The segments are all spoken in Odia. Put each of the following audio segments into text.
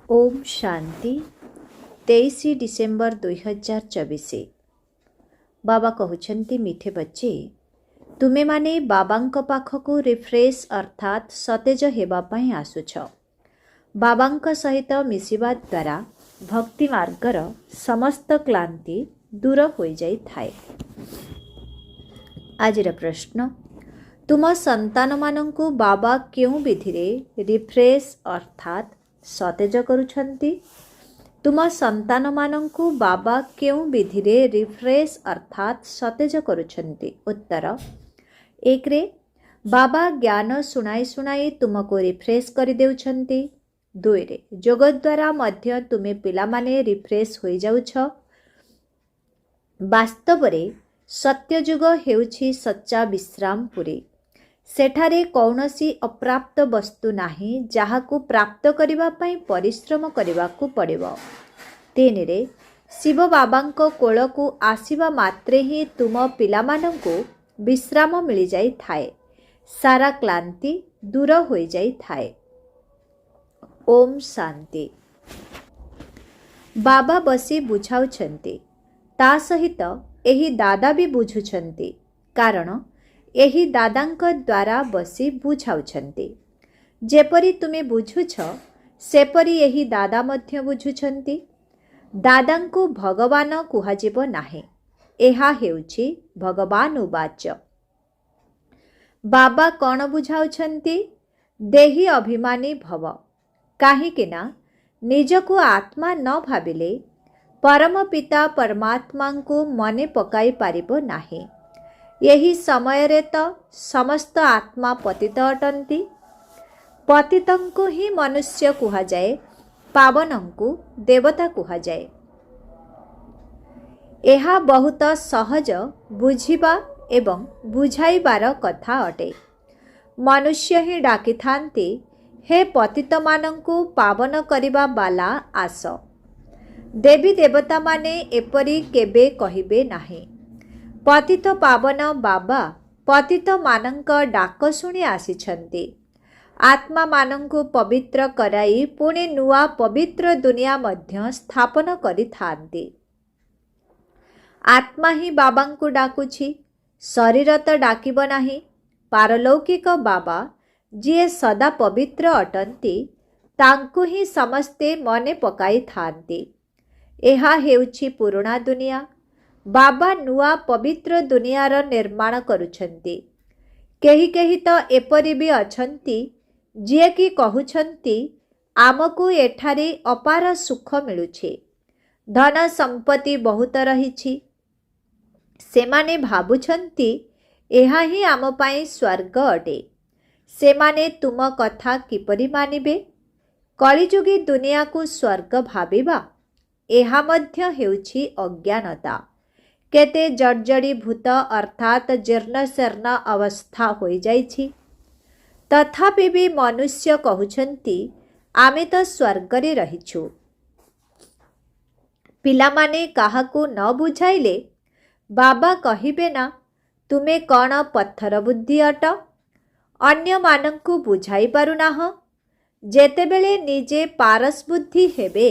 ओम शांति 23 डिसेम्बर 2024। बाबा कहते मीठे बच्चे तुमे माने बाबांक पाखकु रिफ्रेश अर्थात सतेज हेबापाई आसुछ। बाबांक सहित मिसिबा द्वारा भक्ति मार्गर समस्त क्लांति दूर हो जाई थाए। आजिर प्रश्न, तुम संतान मानंकु बाबा क्यों विधि रे रिफ्रेश अर्थात सतेज करुछंती? तुम संतान मानंकु बाबा क्यों विधि रे रिफ्रेश अर्थात सतेज करुछंती? उत्तर, एक रे बाबा ज्ञान सुनाई सुनाई तुमको रिफ्रेश कर देउछंती। दुई रे जोग द्वारा मध्य तुमे पिला माने रिफ्रेश हो जाउछ। वास्तव रे सत्ययुग हेउछि सच्चा विश्रामपुरी। सेठारे कौनसी अप्राप्त वस्तु नाही जाहाकु प्राप्त करिबा पई परिश्रम करिबाकु पड़िबो। तीन रे शिव बाबांको कोलकु आसिबा मात्रे ही तुम पिलामानंकु विश्राम मिली जाई थाए, सारा क्लांति दूर हो जाई थाए। ओम शांति। बाबा बसी बुझाउछंती, ता सहित एही दादा भी बुझुछंती, कारण एही दादांक द्वारा बसी बुझाउछंती। जेपरी तुमे बुझुछ सेपरी एही दादा मध्य बुझुछंती। दादांकु भगवान कुहाजिबो नाही, एहा हेउछि भगवान उवाच। बाबा कौन बुझाउछंती? देही अभिमानी भव, काहिकिना निजकु आत्मा न भाविले परम पिता परमात्मांकु मने पकाई पारिबो नाही। यही समय रे तो समस्त आत्मा पतित अटंती। पतितंकु ही मनुष्य कुहा जाए, पावनंकु देवता कुहा जाए। एहा बहुत सहज बुझिबा एवं बुझाइबार कथा अटे। मनुष्य ही डाकी थांती, हे पतित मानंकु पावन करिबा बाला आस। देवी देवता माने एपरी केबे कहिबे नाही। पतित पावन बाबा पतित मानंक डाक शुणी आसिछंती। आत्मा मानंकु पवित्र कराई पुणे नुआ पवित्र दुनिया मध्य स्थापन करि थांती। आत्मा ही बाबांकु डाकुछि, शरीर तो डाकिब नाही। पारलौकिक बाबा जिए सदा पवित्र अटंती, तांकु ही समस्ते मने पकाई थांती। एहा हेउछि पुराणा दुनिया। बाबा नुआ पवित्र दुनियार निर्माण करुछंती। केही केही तो एपरी भी अछंती जिए कि कहुछंती आमकु एठारे अपार सुख मिलुछे, धन संपत्ति बहुत रहिछि। सेमाने भाबुछंती एहा ही आम पाई स्वर्ग अटे। सेमाने तुम कथा किपरि मानिबे? कलिजुगी दुनिया को स्वर्ग भाबिबा एहा मध्य हेउछि अज्ञानता। केते जर्जरी भूत अर्थात जीर्ण शर्ण अवस्था हो जाइछि। तथापि भी मनुष्य कहउछंती आमे तो स्वर्गरे रहिछु। पिलामाने काहाकु न बुझाइले बाबा कहिबे ना, तुमे कौन पत्थर बुद्धि अट, अन्य मानंकु बुझाई पारुनाह। जेतेबेले निजे पारस बुद्धि हेबे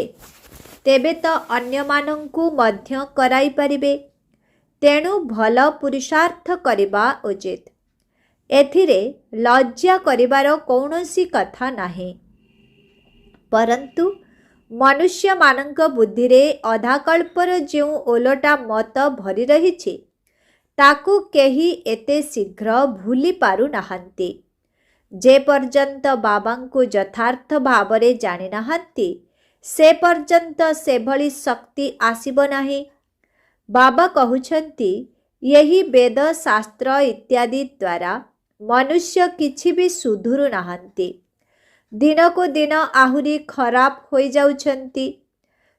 तेबे तो अन्य मानंकु मध्य कराई परिबे। तेणु भल पुरुषार्थ करिबा उचित। एथिरे लज्जा करिबार कौनसी कथा नाही। परंतु मनुष्य मानंक बुद्धि रे अधाकल्पर जेउ ओलटा मत भरी रहिछि ताकु केही एते शीघ्र भूली पारु नाहंती। जे पर्यंत बाबांकु यथार्थ भावरे जानि नाहंती से पर्यंत सेभली शक्ति आसिब नाही। बाबा कहउछंती यही वेद शास्त्र इत्यादि द्वारा मनुष्य किछि भी सुधुरु नाहंती। दिन को दिन आहुरी खराब हो जाउछंती।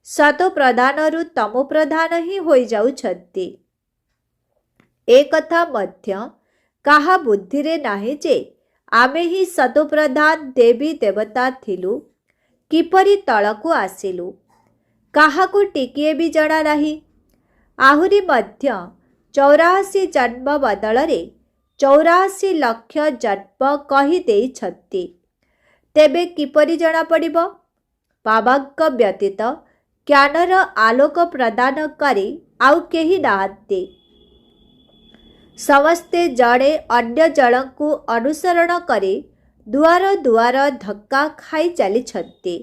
सतो प्रधानरु तमो प्रधान ही हो जाउछंती। ए कथा मध्य काहा बुद्धि रे नाही जे आमे ही सतो प्रधान देवी देवता थिलु, किपरि तळकु आसिलु, काहाकु टिकिए भी जणा नाही। आहुरी मध्य 84 जन्म बदलरे 84 लक्ष जन्म कही देइछंती। तेबे किपरि जणा पड़िबो? ବାବାଙ୍କ ବ୍ୟତୀତ ଜ୍ଞାନର ଆଲୋକ ପ୍ରଦାନକାରୀ ଆଉ କେହି ନାହାନ୍ତି। ସମସ୍ତେ ଜଣେ ଅନ୍ୟ ଜଣଙ୍କୁ ଅନୁସରଣ କରି ଦୁଆର ଦୁଆର ଧକ୍କା ଖାଇ ଚାଲିଛନ୍ତି।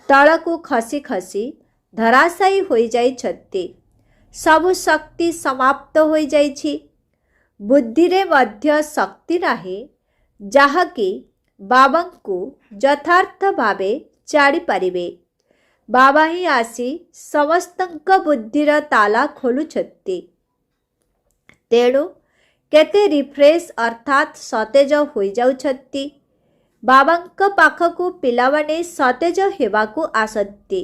ତଳକୁ ଖସି ଖସି ଧରାଶାୟୀ ହୋଇଯାଇଛନ୍ତି। ସବୁ ଶକ୍ତି ସମାପ୍ତ ହୋଇଯାଇଛି। ବୁଦ୍ଧିରେ ମଧ୍ୟ ଶକ୍ତି ନାହିଁ, ଯାହାକି ବାବାଙ୍କୁ ଯଥାର୍ଥ ଭାବେ ଜାଣିପାରିବେ। ବାବା ହିଁ ଆସି ସମସ୍ତଙ୍କ ବୁଦ୍ଧିର ତାଲା ଖୋଲୁଛନ୍ତି। ତେଣୁ କେତେ ରିଫ୍ରେଶ ଅର୍ଥାତ୍ ସତେଜ ହୋଇଯାଉଛନ୍ତି। ବାବାଙ୍କ ପାଖକୁ ପିଲାମାନେ ସତେଜ ହେବାକୁ ଆସନ୍ତି।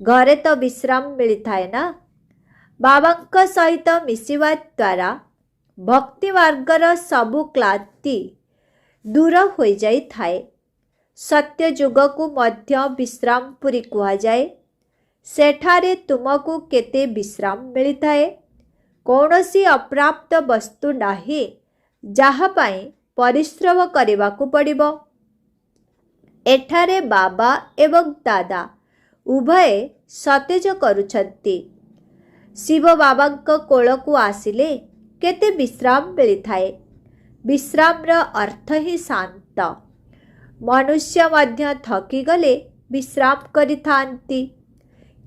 ଘରେ ତ ବିଶ୍ରାମ ମିଳିଥାଏ ନା। ବାବାଙ୍କ ସହିତ ମିଶିବା ଦ୍ୱାରା ଭକ୍ତି ମାର୍ଗର ସବୁ କ୍ଳାନ୍ତି ଦୂର ହୋଇଯାଇଥାଏ। ସତ୍ୟ ଯୁଗକୁ ମଧ୍ୟ ବିଶ୍ରାମପୁରୀ କୁହାଯାଏ। ସେଠାରେ ତୁମକୁ କେତେ ବିଶ୍ରାମ ମିଳିଥାଏ। କୌଣସି ଅପ୍ରାପ୍ତ ବସ୍ତୁ ନାହିଁ ଯାହା ପାଇଁ ପରିଶ୍ରମ କରିବାକୁ ପଡ଼ିବ। ଏଠାରେ ବାବା ଏବଂ ଦାଦା ଉଭୟେ ସତେଜ କରୁଛନ୍ତି। ଶିବ ବାବାଙ୍କ କୋଳକୁ ଆସିଲେ କେତେ ବିଶ୍ରାମ ମିଳିଥାଏ। ବିଶ୍ରାମର ଅର୍ଥ ହିଁ ଶାନ୍ତ। ମନୁଷ୍ୟ ମଧ୍ୟ ଥକିଗଲେ ବିଶ୍ରାମ କରିଥାନ୍ତି।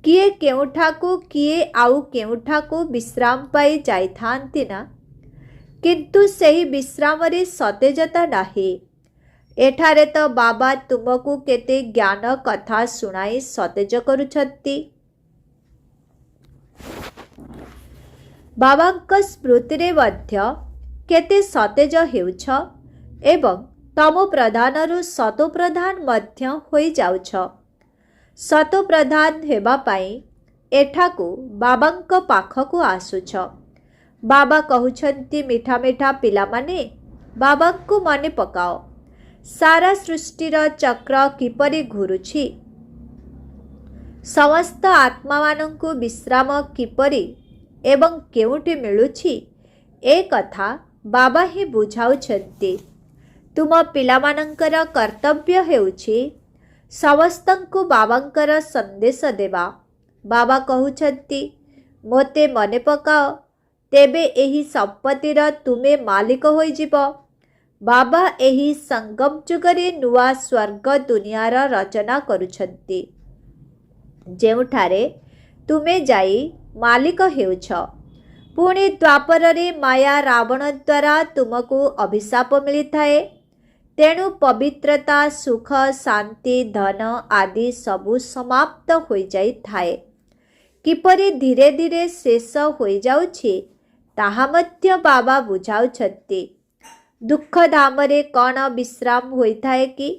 କିଏ କେଉଁଠାକୁ କିଏ ଆଉ କେଉଁଠାକୁ ବିଶ୍ରାମ ପାଇ ଯାଇଥାନ୍ତି ନା, କିନ୍ତୁ ସେହି ବିଶ୍ରାମରେ ସତେଜତା ନାହିଁ। ଏଠାରେ ତ ବାବା ତୁମକୁ କେତେ ଜ୍ଞାନ କଥା ଶୁଣାଇ ସତେଜ କରୁଛନ୍ତି। ବାବାଙ୍କ ସ୍ମୃତିରେ ମଧ୍ୟ କେତେ ସତେଜ ହେଉଛ ଏବଂ ତମୋ ପ୍ରଧାନରୁ ସତୋ ପ୍ରଧାନ ମଧ୍ୟ ହୋଇଯାଉଛ। ସତୋ ପ୍ରଧାନ ହେବା ପାଇଁ ଏଠାକୁ ବାବାଙ୍କ ପାଖକୁ ଆସୁଛ। ବାବା କହୁଛନ୍ତି, ମିଠା ମିଠା ପିଲାମାନେ, ବାବାଙ୍କୁ ମନେ ପକାଅ। ସାରା ସୃଷ୍ଟିର ଚକ୍ର କିପରି ଘୁରୁଛି, ସମସ୍ତ ଆତ୍ମାମାନଙ୍କୁ ବିଶ୍ରାମ କିପରି ଏବଂ କେଉଁଠି ମିଳୁଛି, ଏ କଥା ବାବା ହିଁ ବୁଝାଉଛନ୍ତି। ତୁମ ପିଲାମାନଙ୍କର କର୍ତ୍ତବ୍ୟ ହେଉଛି ସମସ୍ତଙ୍କୁ ବାବାଙ୍କର ସନ୍ଦେଶ ଦେବା। ବାବା କହୁଛନ୍ତି, ମୋତେ ମନେ ପକାଅ, ତେବେ ଏହି ସମ୍ପତ୍ତିର ତୁମେ ମାଲିକ ହୋଇଯିବ। ବାବା ଏହି ସଙ୍ଗମ ଯୁଗରେ ନୂଆ ସ୍ୱର୍ଗ ଦୁନିଆର ରଚନା କରୁଛନ୍ତି, ଯେଉଁଠାରେ ତୁମେ ଯାଇ ମାଲିକ ହେଉଛ। ପୁଣି ଦ୍ୱାପରରେ ମାୟା ରାବଣ ଦ୍ୱାରା ତୁମକୁ ଅଭିଶାପ ମିଳିଥାଏ। ତେଣୁ ପବିତ୍ରତା, ସୁଖ, ଶାନ୍ତି, ଧନ ଆଦି ସବୁ ସମାପ୍ତ ହୋଇଯାଇଥାଏ। କିପରି ଧୀରେ ଧୀରେ ଶେଷ ହୋଇଯାଉଛି ତାହା ମଧ୍ୟ ବାବା ବୁଝାଉଛନ୍ତି। ଦୁଃଖଧାମରେ କ'ଣ ବିଶ୍ରାମ ହୋଇଥାଏ କି?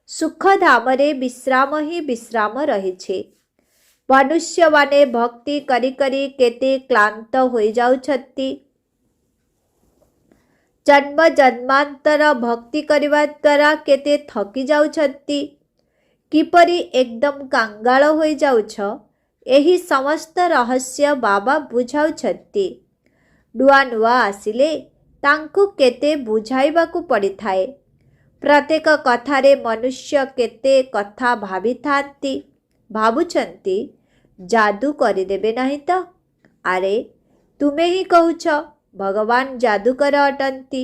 ସୁଖଧାମରେ ବିଶ୍ରାମ ହିଁ ବିଶ୍ରାମ ରହିଛି। ମନୁଷ୍ୟମାନେ ଭକ୍ତି କରି କରି କେତେ କ୍ଳାନ୍ତ ହୋଇଯାଉଛନ୍ତି। ଜନ୍ମ ଜନ୍ମାନ୍ତର ଭକ୍ତି କରିବା ଦ୍ୱାରା କେତେ ଥକି ଯାଉଛନ୍ତି। କିପରି ଏକଦମ କାଙ୍ଗାଳ ହୋଇଯାଉଛ, ଏହି ସମସ୍ତ ରହସ୍ୟ ବାବା ବୁଝାଉଛନ୍ତି। ନୂଆ ନୂଆ ଆସିଲେ ତାଙ୍କୁ କେତେ ବୁଝାଇବାକୁ ପଡ଼ିଥାଏ। ପ୍ରତ୍ୟେକ କଥାରେ ମନୁଷ୍ୟ କେତେ କଥା ଭାବିଥାନ୍ତି। ଭାବୁଛନ୍ତି ଯାଦୁ କରିଦେବେ ନାହିଁ ତ? ଆରେ ତୁମେ ହିଁ କହୁଛ ଭଗବାନ ଯାଦୁକର ଅଟନ୍ତି।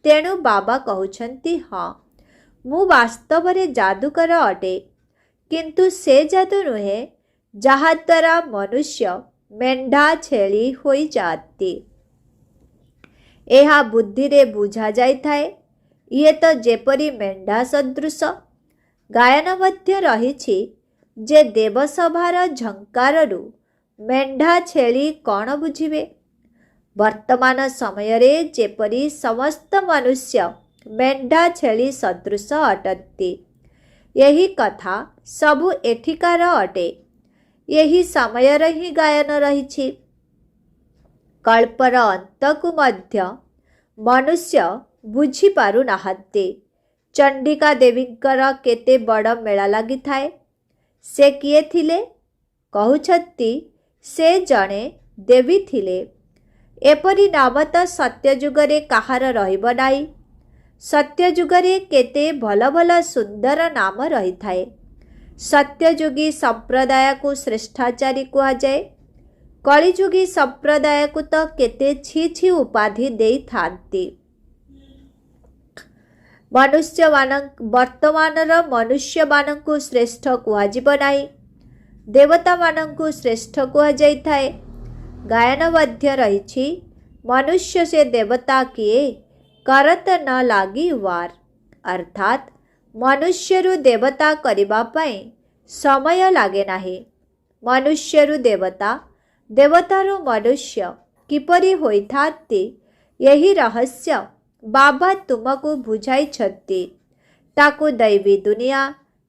ତେଣୁ ବାବା କହୁଛନ୍ତି, ହଁ, ମୁଁ ବାସ୍ତବରେ ଯାଦୁକର ଅଟେ, କିନ୍ତୁ ସେ ଯାଦୁ ନୁହେଁ ଯାହାଦ୍ୱାରା ମନୁଷ୍ୟ ମେଣ୍ଢା ଛେଳି ହୋଇଯାଆନ୍ତି। ଏହା ବୁଦ୍ଧିରେ ବୁଝାଯାଇଥାଏ। ଇଏ ତ ଯେପରି ମେଣ୍ଢା ସଦୃଶ। ଗାୟନ ମଧ୍ୟ ରହିଛି ଯେ ଦେବସଭାର ଝଙ୍କାରରୁ ମେଣ୍ଢା ଛେଳି କ'ଣ ବୁଝିବେ। ବର୍ତ୍ତମାନ ସମୟରେ ଯେପରି ସମସ୍ତ ମନୁଷ୍ୟ ମେଣ୍ଢା ଛେଳି ସଦୃଶ ଅଟନ୍ତି, ଏହି କଥା ସବୁ ଏଠିକାର ଅଟେ। ଏହି ସମୟର ହିଁ ଗାୟନ ରହିଛି। କଳ୍ପର ଅନ୍ତକୁ ମଧ୍ୟ ମନୁଷ୍ୟ ବୁଝିପାରୁନାହାନ୍ତି। ଚଣ୍ଡିକା ଦେବୀଙ୍କର କେତେ ବଡ଼ ମେଳା ଲାଗିଥାଏ। ସେ କିଏ ଥିଲେ? କହୁଛନ୍ତି ସେ ଜଣେ ଦେବୀ ଥିଲେ। ଏପରି ନାମ ତ ସତ୍ୟଯୁଗରେ କାହାର ରହିବ ନାହିଁ। ସତ୍ୟଯୁଗରେ କେତେ ଭଲ ଭଲ ସୁନ୍ଦର ନାମ ରହିଥାଏ। सत्ययुगी संप्रदाय को श्रेष्ठाचारी कहुए। कलिजुगी संप्रदाय को तो केते छी छी उपाधि देई थांती। मनुष्य वर्तमानर मनुष्य मानंकु श्रेष्ठ कुहाजिब नाही, देवता मानंकु श्रेष्ठ कुहाଯାଇଥାଏ। गायन मध्य रहिछि, मनुष्य से देवता किए करत न लागी वार। अर्थात मनुष्यरु देवता करिबा पई समय लागे नाही। मनुष्यरु देवता, देवतारु मनुष्य किपरि होइथाति यही रहस्य बाबा तुमको बुझाइछति। ताकु दैवी दुनिया,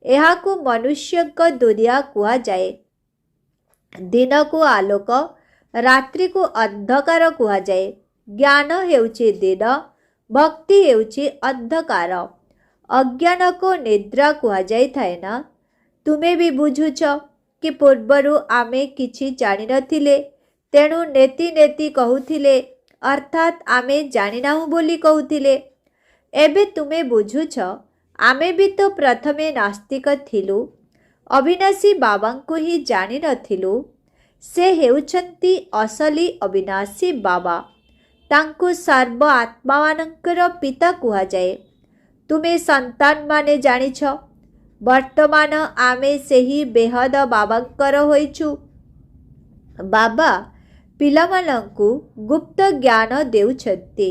एहाकु मनुष्य को दुनिया कुआ जाए। दिन को आलोक, रात्रि को अंधकार कुआ जाए। ज्ञान हेउछि दिन, भक्ति हेउछि अंधकार। अज्ञान को निद्रा कुआ जाई थाए ना। तुमे भी बुझुछ कि पूर्वरु आमे किछि जानि नथिले, तेणु नेति नेति कहुथिले, अर्थात आमे जानिनाहु बोली कहुथिले। एबे तुमे बुझुछ आमे भी तो प्रथमे नास्तिक थिलु, अविनाशी बाबांकु ही जानि नथिलु। से हेउछन्ति असली अविनाशी बाबा। तांकु सर्व आत्मा मानंकर पिता कुहा जाए। तुमे संतान माने जानिछ, वर्तमान आमे सेही बेहद बाबांकर होइछु। बाबा पिलामानंकु गुप्त ज्ञान देउछन्ति।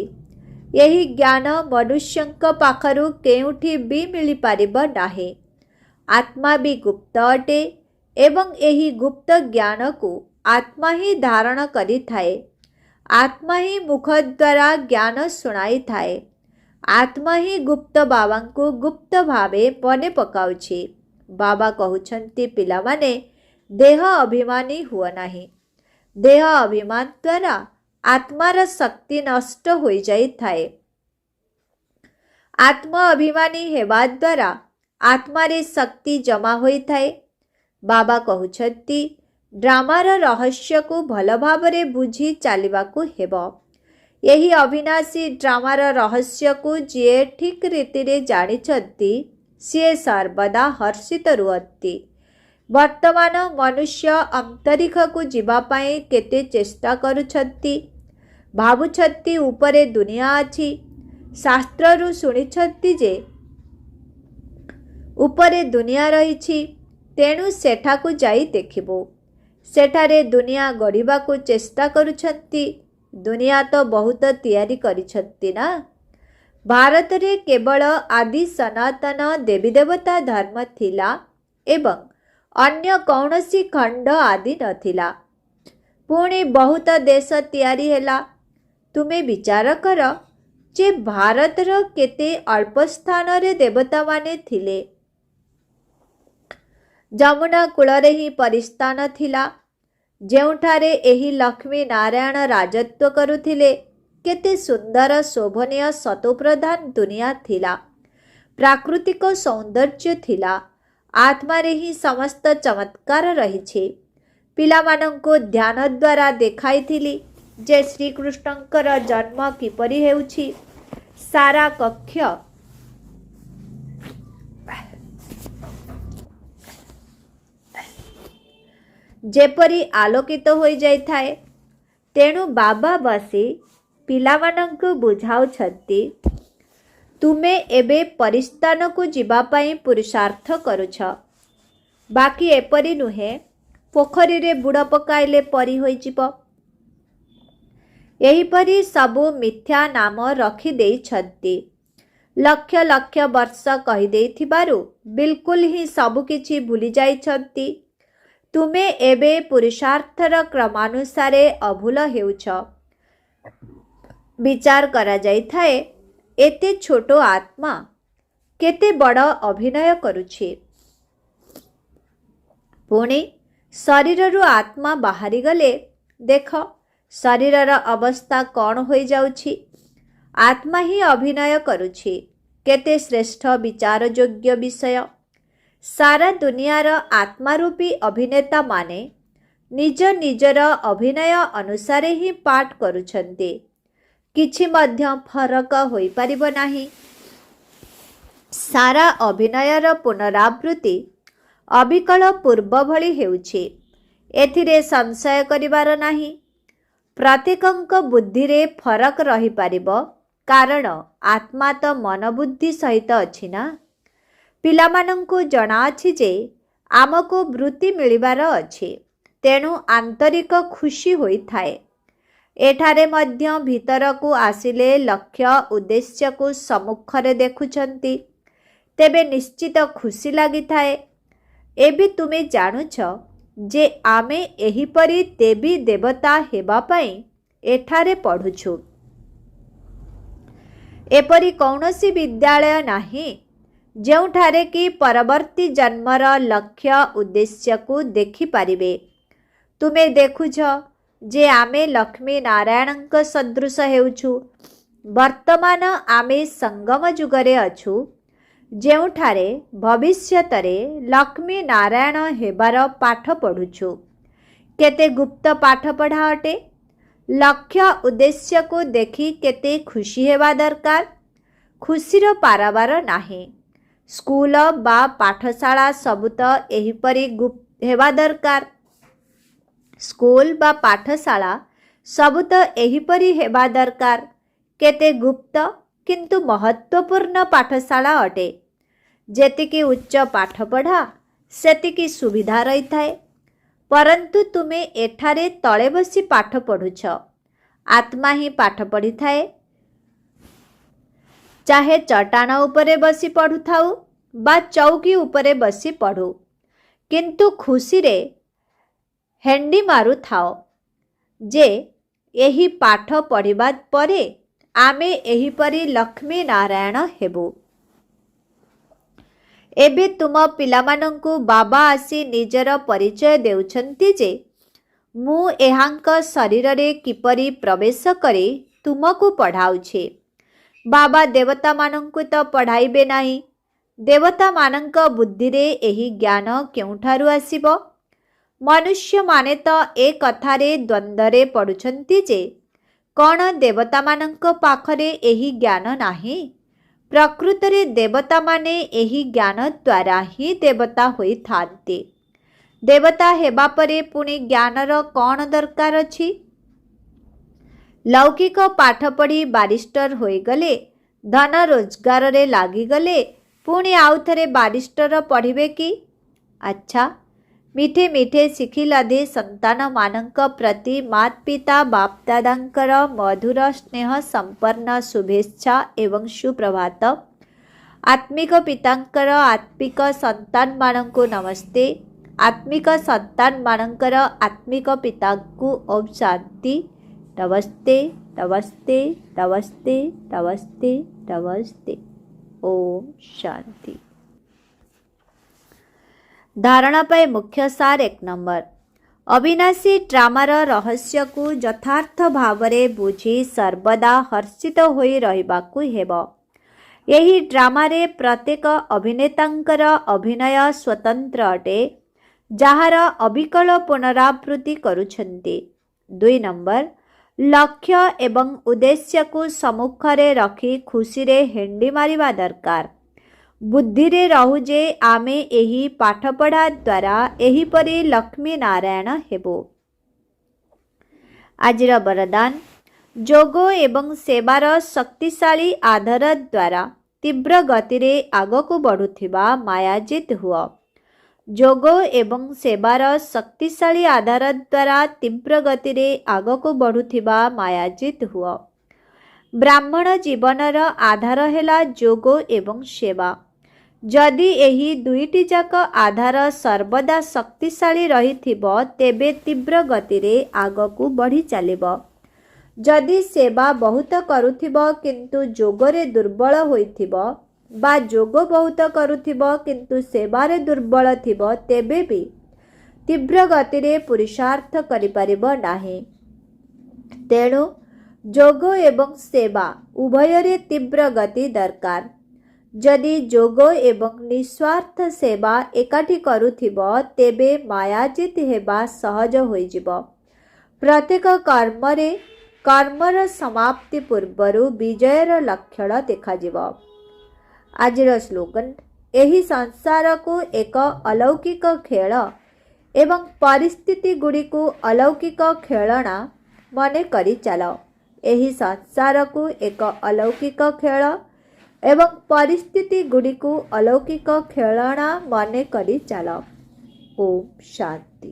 यही ज्ञान मनुष्यंक पाखरु केउठी भी मिली पारिब नाही। आत्मा भी गुप्त अटे एवं यही गुप्त ज्ञान को आत्मा ही धारण करी थाए। आत्मा ही मुख द्वारा ज्ञान सुनाई थाए। आत्मा ही गुप्त बाबांकु गुप्त भावे मने पकाउछि। बाबा कहउछन्ति पिलामाने देह अभिमानी हुआ नाही। देह अभिमान द्वारा आत्मार शक्ति नष्ट होई जाई थाए। आत्मा अभिमानी हेबा द्वारा आत्मारे शक्ति जमा होई थाए। बाबा कहउछन्ति ड्रामार रहस्य को भल भावरे बुझी चालिबाकु हेब। यही अविनाशी ड्रामार रहस्य को जे ठीक रीतिरे जानिछन्ति सी सर्वदा हर्षित रुहन्ति। वर्तमान मनुष्य अंतरिक्ष को जीवा पाए केते चेष्टा करुछन्ति। भावुछन्ति उपरे दुनिया अछि। शास्त्ररु शुणिछन्ति जे उपरे दुनिया रहिछि, तेणु सेठाकु जाई देखिबो। सेठारे दुनिया गढ़िबाकु चेष्टा करुछन्ति। दुनिया तो बहुत तैयारी करिछन्ति ना। भारत रे केवल आदि सनातन देवी देवता धर्म थिला एवं अन्य कौनसी खंड आदि नथिला। पुणी बहुत देश तैयारी हेला। तुमे विचार कर जे भारतर केते अल्प स्थान रे देवता माने थिले। जमुना कूलरे ही परिस्थान थिला, जेउठारे एही लक्ष्मी नारायण राजत्व करुथिले। केते सुंदर शोभनीय सतोप्रधान दुनिया थिला। प्राकृतिक सौंदर्य थिला। आत्मारे ही समस्त चमत्कार रहिछे। पिलामानंको ध्यान द्वारा देखाइथिली जे श्रीकृष्णंकर जन्म किपरि हेउछि। सारा कक्ष जेपरी आलोकित होई जाइथाए। तेणु बाबा बसी पिलामानंको बुझाउछन्ति, तुमे एबे परिस्थान को जीवा पाई पुरुषार्थ करुछ। बाकी एपरी नुहे पोखरी रे बुड़ पकाइले परी होई जीव। एहीपरि सबु मिथ्या नाम रखी देइछन्ति। लक्ष लक्ष वर्ष कही देइथिबारु बिल्कुल ही सबु किछि भूली जाइछन्ति। तुमे एबे पुरुषार्थर क्रमानुसारे अभूल हेउछ। विचार करा जाइथाए, एते छोटो आत्मा केते बड़ अभिनय करुछि। पुणी शरीररु आत्मा बाहरी गले देख शरीरर अवस्था कौन होई जाउछि। आत्मा ही अभिनय करुछि। केते श्रेष्ठ विचार योग्य विषय। सारा दुनियार आत्मारूपी अभिनेता माने निज निजर अभिनय अनुसारे ही पाठ करुछन्ति। किछि मध्य फरक होई परिबो नाही। सारा अभिनयर पुनरावृत्ति ଅବିକଳ ପୂର୍ବ ଭଳି ହେଉଛି। ଏଥିରେ ସଂଶୟ କରିବାର ନାହିଁ। ପ୍ରତ୍ୟେକଙ୍କ ବୁଦ୍ଧିରେ ଫରକ ରହିପାରିବ, କାରଣ ଆତ୍ମା ତ ମନ ବୁଦ୍ଧି ସହିତ ଅଛି ନା। ପିଲାମାନଙ୍କୁ ଜଣାଅଛି ଯେ ଆମକୁ ବୃତ୍ତି ମିଳିବାର ଅଛି, ତେଣୁ ଆନ୍ତରିକ ଖୁସି ହୋଇଥାଏ। ଏଠାରେ ମଧ୍ୟ ଭିତରକୁ ଆସିଲେ ଲକ୍ଷ୍ୟ ଉଦ୍ଦେଶ୍ୟକୁ ସମ୍ମୁଖରେ ଦେଖୁଛନ୍ତି, ତେବେ ନିଶ୍ଚିତ ଖୁସି ଲାଗିଥାଏ। ଏବେ ତୁମେ ଜାଣୁଛ ଯେ ଆମେ ଏହିପରି ଦେବୀ ଦେବତା ହେବା ପାଇଁ ଏଠାରେ ପଢ଼ୁଛୁ। ଏପରି କୌଣସି ବିଦ୍ୟାଳୟ ନାହିଁ ଯେଉଁଠାରେ କି ପରବର୍ତ୍ତୀ ଜନ୍ମର ଲକ୍ଷ୍ୟ ଉଦ୍ଦେଶ୍ୟକୁ ଦେଖିପାରିବେ। ତୁମେ ଦେଖୁଛ ଯେ ଆମେ ଲକ୍ଷ୍ମୀ ନାରାୟଣଙ୍କ ସଦୃଶ ହେଉଛୁ। ବର୍ତ୍ତମାନ ଆମେ ସଙ୍ଗମ ଯୁଗରେ ଅଛୁ, ଯେଉଁଠାରେ ଭବିଷ୍ୟତରେ ଲକ୍ଷ୍ମୀ ନାରାୟଣ ହେବାର ପାଠ ପଢ଼ୁଛୁ। କେତେ ଗୁପ୍ତ ପାଠପଢ଼ା ଅଟେ। ଲକ୍ଷ୍ୟ ଉଦ୍ଦେଶ୍ୟକୁ ଦେଖି କେତେ ଖୁସି ହେବା ଦରକାର। ଖୁସିର ପାରାବାର ନାହିଁ। ସ୍କୁଲ ବା ପାଠଶାଳା ସବୁ ତ ଏହିପରି ହେବା ଦରକାର। ସ୍କୁଲ ବା ପାଠଶାଳା ସବୁ ତ ଏହିପରି ହେବା ଦରକାର। କେତେ ଗୁପ୍ତ କିନ୍ତୁ ମହତ୍ୱପୂର୍ଣ୍ଣ ପାଠଶାଳା ଅଟେ। ଯେତିକି ଉଚ୍ଚ ପାଠପଢ଼ା ସେତିକି ସୁବିଧା ରହିଥାଏ। ପରନ୍ତୁ ତୁମେ ଏଠାରେ ତଳେ ବସି ପାଠ ପଢ଼ୁଛ। ଆତ୍ମା ହିଁ ପାଠ ପଢ଼ିଥାଏ। ଚାହେ ଚଟାଣ ଉପରେ ବସି ପଢ଼ୁଥାଉ ବା ଚୌକି ଉପରେ ବସି ପଢ଼ୁ, କିନ୍ତୁ ଖୁସିରେ ହେଣ୍ଡି ମାରୁଥାଅ ଯେ ଏହି ପାଠ ପଢ଼ିବା ପରେ ଆମେ ଏହିପରି ଲକ୍ଷ୍ମୀ ନାରାୟଣ ହେବୁ। ଏବେ ତୁମ ପିଲାମାନଙ୍କୁ ବାବା ଆସି ନିଜର ପରିଚୟ ଦେଉଛନ୍ତି ଯେ ମୁଁ ଏହାଙ୍କ ଶରୀରରେ କିପରି ପ୍ରବେଶ କରି ତୁମକୁ ପଢ଼ାଉଛି। ବାବା ଦେବତାମାନଙ୍କୁ ତ ପଢ଼ାଇବେ ନାହିଁ। ଦେବତାମାନଙ୍କ ବୁଦ୍ଧିରେ ଏହି ଜ୍ଞାନ କେଉଁଠାରୁ ଆସିବ? ମନୁଷ୍ୟମାନେ ତ ଏ କଥାରେ ଦ୍ୱନ୍ଦ୍ୱରେ ପଡ଼ୁଛନ୍ତି ଯେ କ'ଣ ଦେବତାମାନଙ୍କ ପାଖରେ ଏହି ଜ୍ଞାନ ନାହିଁ? ପ୍ରକୃତରେ ଦେବତାମାନେ ଏହି ଜ୍ଞାନ ଦ୍ୱାରା ହିଁ ଦେବତା ହୋଇଥାନ୍ତି। ଦେବତା ହେବା ପରେ ପୁଣି ଜ୍ଞାନର କ'ଣ ଦରକାର ଅଛି? ଲୌକିକ ପାଠ ପଢ଼ି ବାରିଷ୍ଟର ହୋଇଗଲେ, ଧନ ରୋଜଗାରରେ ଲାଗିଗଲେ, ପୁଣି ଆଉଥରେ ବାରିଷ୍ଟର ପଢ଼ିବେ କି? ଆଚ୍ଛା, ମିଠେ ମିଠେ ଶିଖିଲାଧି ସନ୍ତାନମାନଙ୍କ ପ୍ରତି ମାତା ପିତା ବାପଦାଦାଙ୍କର ମଧୁର ସ୍ନେହ ସମ୍ପନ୍ନ ଶୁଭେଚ୍ଛା ଏବଂ ସୁପ୍ରଭାତ। ଆତ୍ମିକ ପିତାଙ୍କର ଆତ୍ମିକ ସନ୍ତାନମାନଙ୍କୁ ନମସ୍ତେ। ଆତ୍ମିକ ସନ୍ତାନମାନଙ୍କର ଆତ୍ମିକ ପିତାଙ୍କୁ ଓମ୍ ଶାନ୍ତି। ନମସ୍ତେ ନମସ୍ତେ ନମସ୍ତେ ନମସ୍ତେ ନମସ୍ତେ। ଓମ୍ ଶାନ୍ତି। ଧାରଣା ପାଇଁ ମୁଖ୍ୟ ସାର 1 ନମ୍ବର। ଅବିନାଶୀ ଡ୍ରାମାର ରହସ୍ୟକୁ ଯଥାର୍ଥ ଭାବରେ ବୁଝି ସର୍ବଦା ହର୍ଷିତ ହୋଇ ରହିବାକୁ ହେବ। ଏହି ଡ୍ରାମାରେ ପ୍ରତ୍ୟେକ ଅଭିନେତାଙ୍କର ଅଭିନୟ ସ୍ୱତନ୍ତ୍ର ଅଟେ, ଯାହାର ଅବିକଳ ପୁନରାବୃତ୍ତି କରୁଛନ୍ତି। 2 ନମ୍ବର। ଲକ୍ଷ୍ୟ ଏବଂ ଉଦ୍ଦେଶ୍ୟକୁ ସମ୍ମୁଖରେ ରଖି ଖୁସିରେ ହେଣ୍ଡି ମାରିବା ଦରକାର। ବୁଦ୍ଧିରେ ରହୁ ଯେ ଆମେ ଏହି ପାଠପଢ଼ା ଦ୍ୱାରା ଏହିପରି ଲକ୍ଷ୍ମୀ ନାରାୟଣ ହେବୁ। ଆଜିର ବରଦାନ। ଯୋଗ ଏବଂ ସେବାର ଶକ୍ତିଶାଳୀ ଆଧାର ଦ୍ୱାରା ତୀବ୍ର ଗତିରେ ଆଗକୁ ବଢ଼ୁଥିବା ମାୟାଜିତ ହୁଅ। ଯୋଗ ଏବଂ ସେବାର ଶକ୍ତିଶାଳୀ ଆଧାର ଦ୍ୱାରା ତୀବ୍ର ଗତିରେ ଆଗକୁ ବଢ଼ୁଥିବା ମାୟାଜିତ ହୁଅ। ବ୍ରାହ୍ମଣ ଜୀବନର ଆଧାର ହେଲା ଯୋଗ ଏବଂ ସେବା। ଯଦି ଏହି ଦୁଇଟି ଯାକ ଆଧାର ସର୍ବଦା ଶକ୍ତିଶାଳୀ ରହିଥିବ, ତେବେ ତୀବ୍ର ଗତିରେ ଆଗକୁ ବଢ଼ି ଚାଲିବ। ଯଦି ସେବା ବହୁତ କରୁଥିବ କିନ୍ତୁ ଯୋଗରେ ଦୁର୍ବଳ ହୋଇଥିବ, ବା ଯୋଗ ବହୁତ କରୁଥିବ କିନ୍ତୁ ସେବାରେ ଦୁର୍ବଳ ଥିବ, ତେବେ ବି ତୀବ୍ର ଗତିରେ ପୁରୁଷାର୍ଥ କରିପାରିବ ନାହିଁ। ତେଣୁ ଯୋଗ ଏବଂ ସେବା ଉଭୟରେ ତୀବ୍ର ଗତି ଦରକାର। ଯଦି ଯୋଗ ଏବଂ ନିଃସ୍ୱାର୍ଥ ସେବା ଏକାଠି କରୁଥିବ, ତେବେ ମାୟାଜିତ ହେବା ସହଜ ହୋଇଯିବ। ପ୍ରତ୍ୟେକ କର୍ମରେ କର୍ମର ସମାପ୍ତି ପୂର୍ବରୁ ବିଜୟର ଲକ୍ଷଣ ଦେଖାଯିବ। ଆଜିର ସ୍ଲୋଗାନ। ଏହି ସଂସାରକୁ ଏକ ଅଲୌକିକ ଖେଳ ଏବଂ ପରିସ୍ଥିତି ଗୁଡ଼ିକୁ ଅଲୌକିକ ଖେଳଣା ମନେ କରି ଚାଲ। ଏହି ସଂସାରକୁ ଏକ ଅଲୌକିକ ଖେଳ ଏବଂ ପରିସ୍ଥିତି ଗୁଡ଼ିକୁ ଅଲୌକିକ ଖେଳଣା ମନେ କରି ଚାଲ। ଓମ୍ ଶାନ୍ତି।